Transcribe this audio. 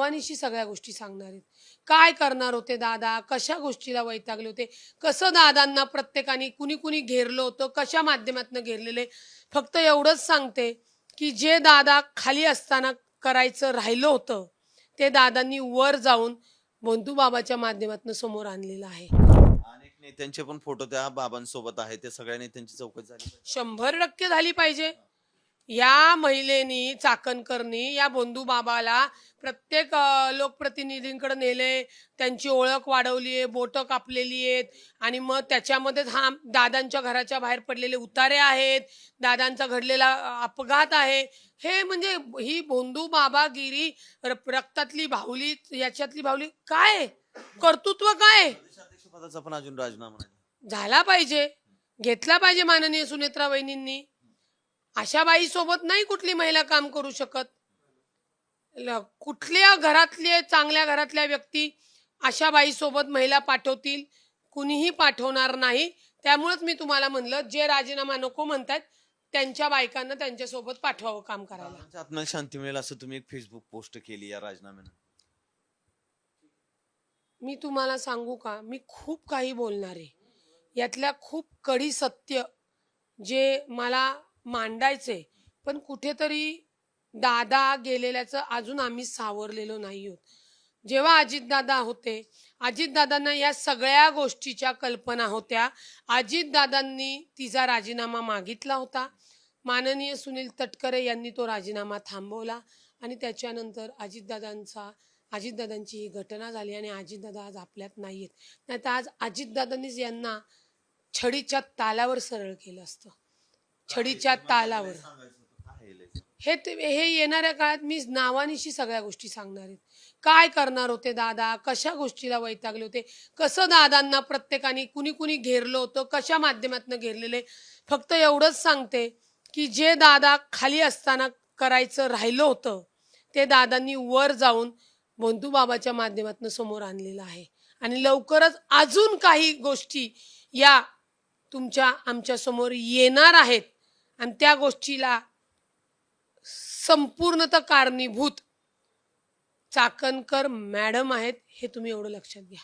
नावानिशी सगळ्या गोष्टी सांगणार आहेत. काय करणार होते दादा, कशा गोष्टीला वैतागले होते, कसं दादांना प्रत्येकाने कुणी कुणी घेरलं होतं, कशा माध्यमातून घेरलेले. फक्त एवढंच सांगते की जे दादा खाली असताना करायचं राहिलं होतं ते दादांनी वर जाऊन बंधू बाबाच्या माध्यमातून समोर आणलेलं आहे. अनेक नेत्यांचे पण फोटो त्या बाबांसोबत आहे. ते सगळ्या नेत्यांची चौकशी झाली पाहिजे. 100% झाली पाहिजे. या महिलेनी चाकणकरनी या बंधू बाबाला प्रत्येक लोकप्रतिनिधींकडे नेले, त्यांची ओळख वाढवली आहे, बोटं कापलेली आहेत आणि मग त्याच्यामध्ये हा दादांच्या घराच्या बाहेर पडलेले उतारे आहेत, दादांचा घडलेला अपघात आहे. हे म्हणजे ही बंधू बाबागिरी, रक्तातली बाहुली, याच्यातली बाहुली काय कर्तृत्व काय प्रदेशाध्यक्ष पदाचा पण अजून राजीनामा नाही झाला पाहिजे, घेतला पाहिजे माननीय सुनेत्रा वहिनींनी. अशा बाई सोबत नाही कुठली महिला काम करू शकत. कुठल्या घरातले चांगल्या घरातल्या व्यक्ती अशा बाई सोबत महिला पाठवतील, कुणीही पाठवणार नाही. त्यामुळेच मी तुम्हाला म्हणलं जे राजीनामा नको म्हणतात त्यांच्या बायकांना त्यांच्यासोबत पाठवावं काम करायला. आत्म्याला शांती मिळेल असं तुम्ही एक फेसबुक पोस्ट केली या राजीनाम्यानं. मी तुम्हाला सांगू का, मी खूप काही बोलणार आहे. यातल्या खूप कडी सत्य जे मला मांडायचे, पण कुठेतरी दादा गेलेल्याचं अजून आम्ही सावरलेलो नाही आहोत. जेव्हा अजितदादा होते, अजितदादांना या सगळ्या गोष्टीच्या कल्पना होत्या. अजितदादांनी तिचा राजीनामा मागितला होता. माननीय सुनील तटकरे यांनी तो राजीनामा थांबवला आणि त्याच्यानंतर अजितदादांची ही घटना झाली आणि अजितदादा आज आपल्यात नाहीयेत. नाहीतर आज अजितदादांनीच यांना छडीच्या तालावर सरळ केलं असतं. छडीच्या तालावर हे येणाऱ्या काळात मी नावानिशी सगळ्या गोष्टी सांगणार आहेत. काय करणार होते दादा, कशा गोष्टीला वैतागले होते, कसं दादांना प्रत्येकाने कुणी कुणी घेरलं होतं, कशा माध्यमातून घेरलेले. फक्त एवढंच सांगते की जे दादा खाली असताना करायचं राहिलं होतं ते दादांनी वर जाऊन बंधू बाबाच्या माध्यमातून समोर आणलेलं आहे. आणि लवकरच अजून काही गोष्टी या तुमच्या आमच्या समोर येणार आहेत आणि त्या गोष्टीला संपूर्णतः कारणीभूत चाकणकर मॅडम आहेत, हे तुम्ही एवढं लक्षात घ्या.